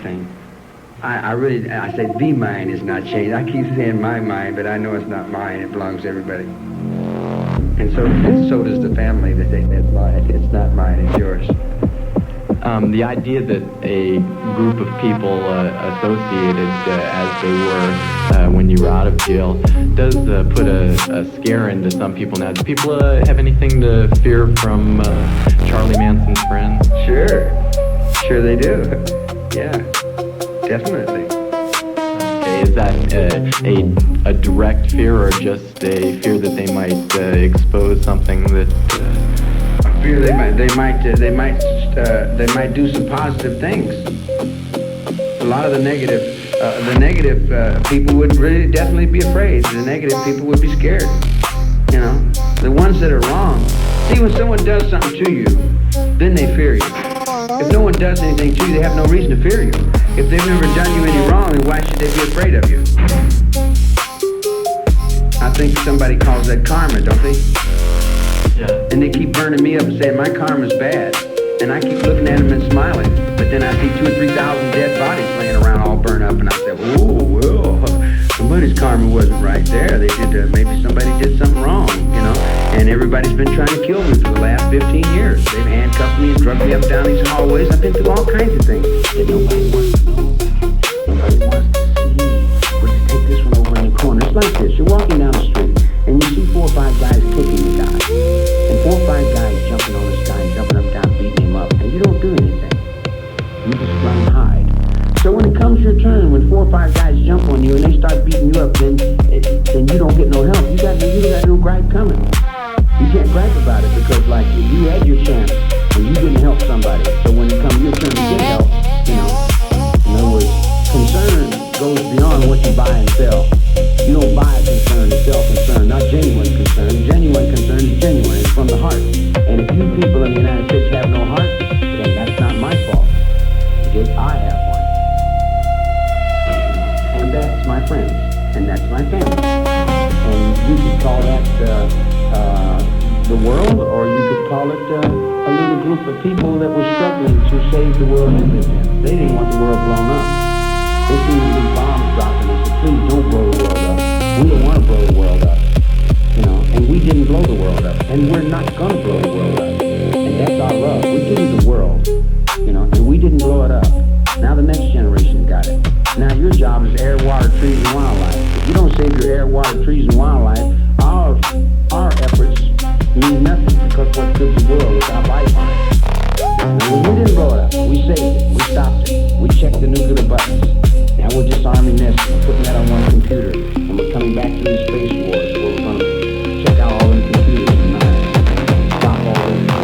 thing. I say the mind is not changed. I keep saying my mind, but I know it's not mine. It belongs to everybody. And so does the family that it's mine. It's not mine, it's yours. The idea that a group of people associated as they were when you were out of jail does put a scare into some people now. Do people have anything to fear from Charlie Manson's friends? Sure they do. Yeah, definitely. Okay, is that a direct fear or just a fear that they might expose something that... Fear they might do some positive things. A lot of the negative people would really definitely be afraid. The negative people would be scared. You know, the ones that are wrong. See, when someone does something to you, then they fear you. If no one does anything to you, they have no reason to fear you. If they've never done you any wrong, then why should they be afraid of you? I think somebody calls that karma, don't they? Yeah. And they keep burning me up and saying my karma's bad. And I keep looking at them and smiling. But then I see 2,000 or 3,000 dead bodies laying around all burned up. And I say, oh, well, somebody's karma wasn't right there. They did, maybe somebody did something wrong, you know. And everybody's been trying to kill me for the last 15 years. They've handcuffed me and drugged me up down these hallways. I've been through all kinds of things that nobody wants to know about. Nobody wants to see. But you take this one over in the corner. It's like this. You're walking down the street and you see 4 or 5 guys kicking the guy. And 4 or 5 guys jumping on this guy, jumping up and down, beating him up. And you don't do anything. You just run and hide. So when it comes your turn, when 4 or 5 guys jump on you and they start beating you up, then you don't get no help. You got no gripe coming. You can't gripe about it because, like, you had your chance and you didn't help somebody. So when it comes your turn to get help, you know, in other words, concern goes beyond what you buy and sell. You don't buy concern, you sell concern, not genuine concern. Genuine concern is genuine, it's from the heart. And if you people in the United States have no heart, then that's not my fault. Because I have one. And that's my friends, and that's my family. And you could call that the world, or you could call it a little group of people that were struggling to save the world they lived in. They didn't want the world blown up. They seemed to be bombs dropping. They said, please don't blow the world up. We don't want to blow the world up. You know, and we didn't blow the world up. And we're not going to blow the world up. And that's our love. We gave you the world, you know, and we didn't blow it up. Now the next generation got it. Now your job is air, water, trees, and wildlife. If you don't save your air, water, trees, and wildlife, our efforts mean nothing because what good the world without life on it. And we didn't blow it up. We saved it. We stopped it. We checked the nuclear buttons. Now we're disarming this. We're putting that on one computer. And we're coming back to these space wars where we're going to check out all them computers and stop all them, you know,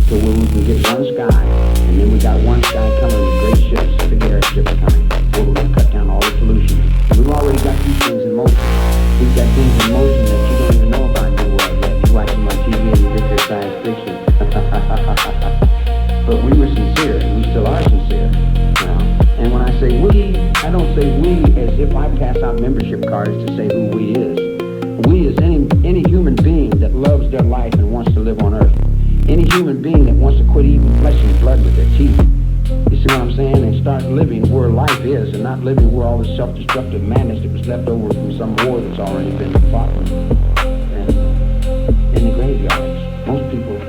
so where we can get one sky. And then we got one sky coming with great ships, big airships coming. Where we're going to cut down all the pollution. We've already got these things in motion. We've got things in motion that you don't even know about in the world yet. You watch them on TV and you think they're science fiction. But we were sincere, and we still are sincere. You know? And when I say we, I don't say we as if I pass out membership cards to say who we is. We is any human being that loves their life and wants to live on earth. Any human being that wants to quit eating flesh and blood with their teeth. You see what I'm saying? And start living where life is and not living where all the self-destructive madness that was left over from some war that's already been fought in the graveyards. Most people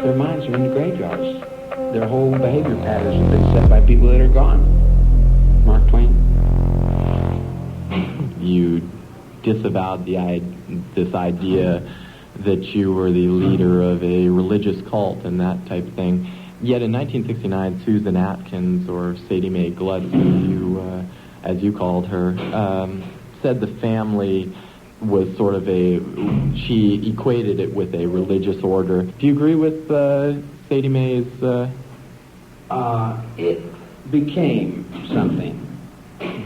their minds are in the graveyards. Their whole behavior patterns have been set by people that are gone. Mark Twain. You disavowed this idea that you were the leader of a religious cult and that type of thing. Yet in 1969, Susan Atkins, or Sadie Mae Glutsky, as you called her, said the family was sort of she equated it with a religious order. Do you agree with Sadie Mae's... It became something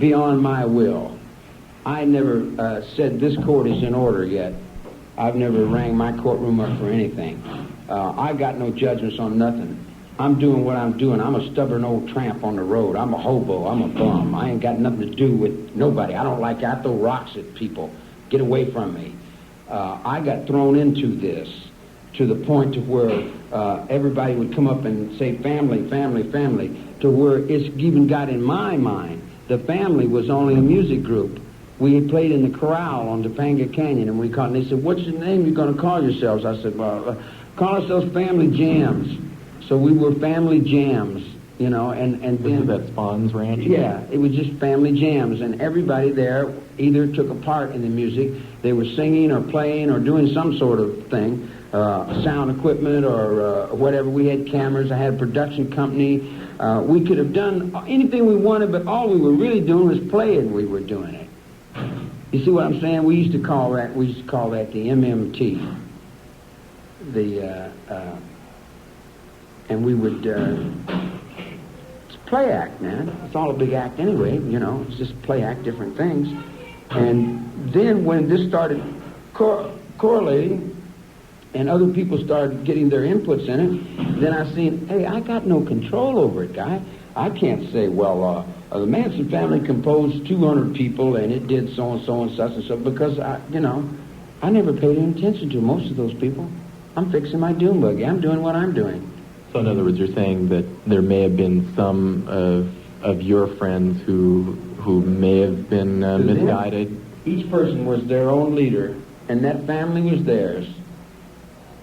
beyond my will. I never said this court is in order yet. I've never rang my courtroom up for anything. I got no judgments on nothing. I'm doing what I'm doing. I'm a stubborn old tramp on the road. I'm a hobo. I'm a bum. I ain't got nothing to do with nobody. I throw rocks at people. Get away from me. I got thrown into this to the point to where everybody would come up and say family, family, family, to where it's even got in my mind the family was only a music group. We had played in the corral on Topanga Canyon, and and they said, "What's the name you're going to call yourselves?" I said, "Well, call ourselves Family Jams." So we were Family Jams, you know, and This then... is at Spawn's Ranch? Yeah, it was just family jams, and everybody there either took a part in the music, they were singing or playing or doing some sort of thing, sound equipment or whatever. We had cameras, I had a production company. We could have done anything we wanted, but all we were really doing was playing. We were doing it. You see what I'm saying? We used to call that the MMT. And we would... play act, man. It's all a big act anyway, you know. It's just play act, different things. And then when this started correlating and other people started getting their inputs in it, then I seen, hey, I got no control over it, guy. I can't say, well, the Manson family composed 200 people and it did so and so and such and so, because, I never paid any attention to most of those people. I'm fixing my dune buggy. I'm doing what I'm doing. So in other words, you're saying that there may have been some of your friends who may have been misguided? Each person was their own leader, and that family was theirs.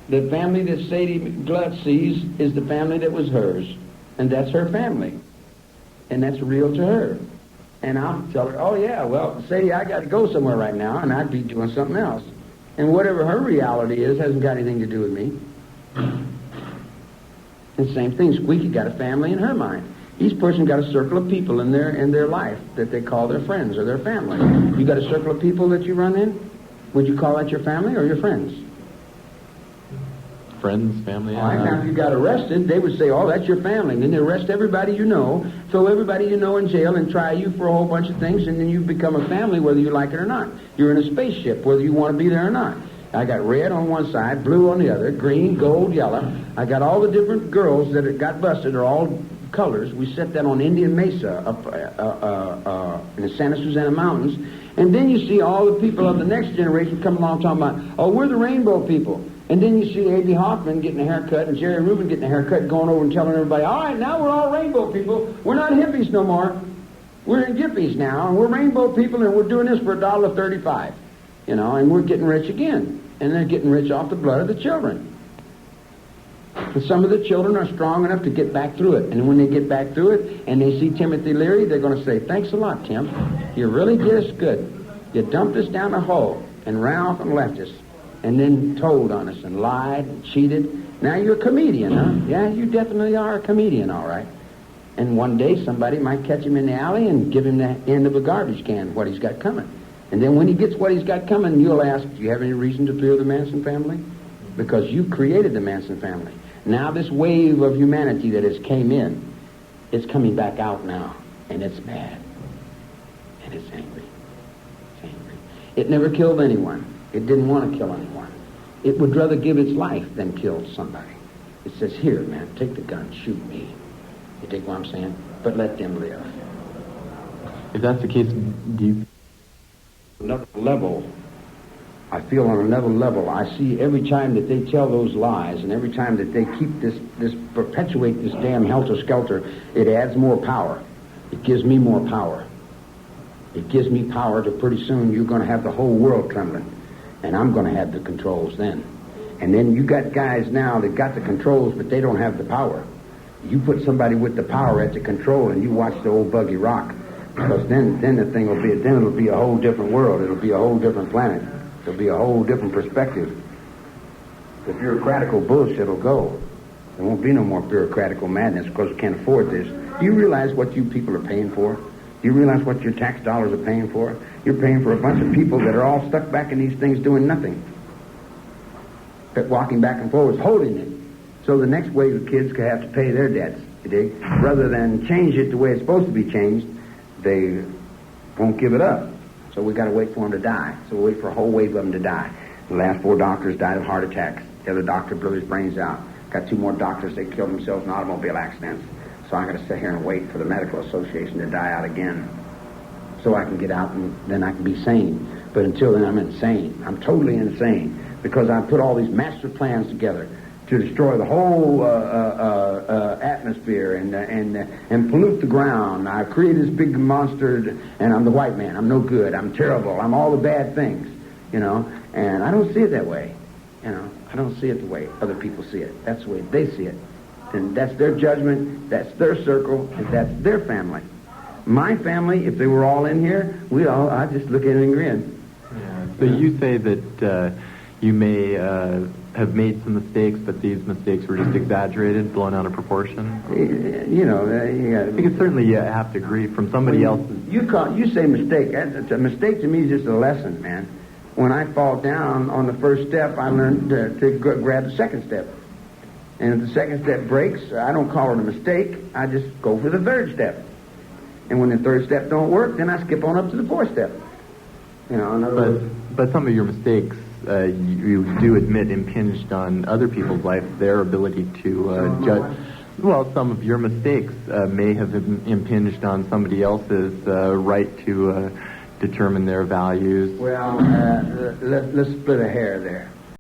The family that Sadie Glutt sees is the family that was hers, and that's her family. And that's real to her. And I'll tell her, oh yeah, well, Sadie, I got to go somewhere right now, and I'd be doing something else. And whatever her reality is hasn't got anything to do with me. And same thing, Squeaky got a family in her mind. Each person got a circle of people in their life that they call their friends or their family. You got a circle of people that you run in? Would you call that your family or your friends? Friends, family. After you got arrested, they would say, oh, that's your family. And then they arrest everybody you know, throw everybody you know in jail, and try you for a whole bunch of things, and then you become a family whether you like it or not. You're in a spaceship whether you want to be there or not. I got red on one side, blue on the other, green, gold, yellow. I got all the different girls that got busted are all colors. We set that on Indian Mesa up in the Santa Susana Mountains. And then you see all the people of the next generation come along talking about, oh, we're the rainbow people. And then you see A.B. Hoffman getting a haircut and Jerry Rubin getting a haircut, going over and telling everybody, all right, now we're all rainbow people. We're not hippies no more. We're in Gippies now, and we're rainbow people, and we're doing this for $1.35. You know, and we're getting rich again. And they're getting rich off the blood of the children. And some of the children are strong enough to get back through it. And when they get back through it and they see Timothy Leary, they're going to say, thanks a lot, Tim. You really did us good. You dumped us down the hole and ran off and left us. And then told on us and lied and cheated. Now you're a comedian, huh? Yeah, you definitely are a comedian, all right. And one day somebody might catch him in the alley and give him the end of a garbage can, what he's got coming. And then when he gets what he's got coming, you'll ask, do you have any reason to fear the Manson family? Because you created the Manson family. Now this wave of humanity that has came in, it's coming back out now. And it's mad. And it's angry. It's angry. It never killed anyone. It didn't want to kill anyone. It would rather give its life than kill somebody. It says, here, man, take the gun, shoot me. You take what I'm saying? But let them live. If that's the case, do you... Another level, I feel on another level, I see every time that they tell those lies and every time that they keep this perpetuate this damn helter-skelter, it adds more power. It gives me more power. It gives me power to pretty soon you're going to have the whole world trembling. And I'm going to have the controls then. And then you got guys now that got the controls, but they don't have the power. You put somebody with the power at the control and you watch the old buggy rock. Because then the thing will be, then it'll be a whole different world. It'll be a whole different planet. It'll be a whole different perspective. The bureaucratical bullshit will go. There won't be no more bureaucratical madness because we can't afford this. Do you realize what you people are paying for? Do you realize what your tax dollars are paying for? You're paying for a bunch of people that are all stuck back in these things doing nothing. But walking back and forwards, holding it. So the next wave of kids could have to pay their debts, you dig? Rather than change it the way it's supposed to be changed, they won't give it up. So we got to wait for them to die. So we wait for a whole wave of them to die. The last 4 doctors died of heart attacks. The other doctor blew his brains out. Got 2 more doctors, they killed themselves in automobile accidents. So I got to sit here and wait for the medical association to die out again. So I can get out and then I can be sane. But until then, I'm insane. I'm totally insane because I put all these master plans together to destroy the whole atmosphere and pollute the ground. I created this big monster, and I'm the white man. I'm no good. I'm terrible. I'm all the bad things, you know. And I don't see it that way, you know. I don't see it the way other people see it. That's the way they see it. And that's their judgment, that's their circle, and that's their family. My family, if they were all in here, I'd just look at it and grin. Yeah. So you say that you may have made some mistakes, but these mistakes were just exaggerated, blown out of proportion? You know, because certainly you have to agree from somebody else's... You say mistake. A mistake to me is just a lesson, man. When I fall down on the first step, I learn to grab the second step. And if the second step breaks, I don't call it a mistake. I just go for the third step. And when the third step don't work, then I skip on up to the fourth step. You know, in other words, but some of your mistakes, you do admit, impinged on other people's life, their ability to judge. Well, some of your mistakes may have impinged on somebody else's right to determine their values. Well, let's split a hair there.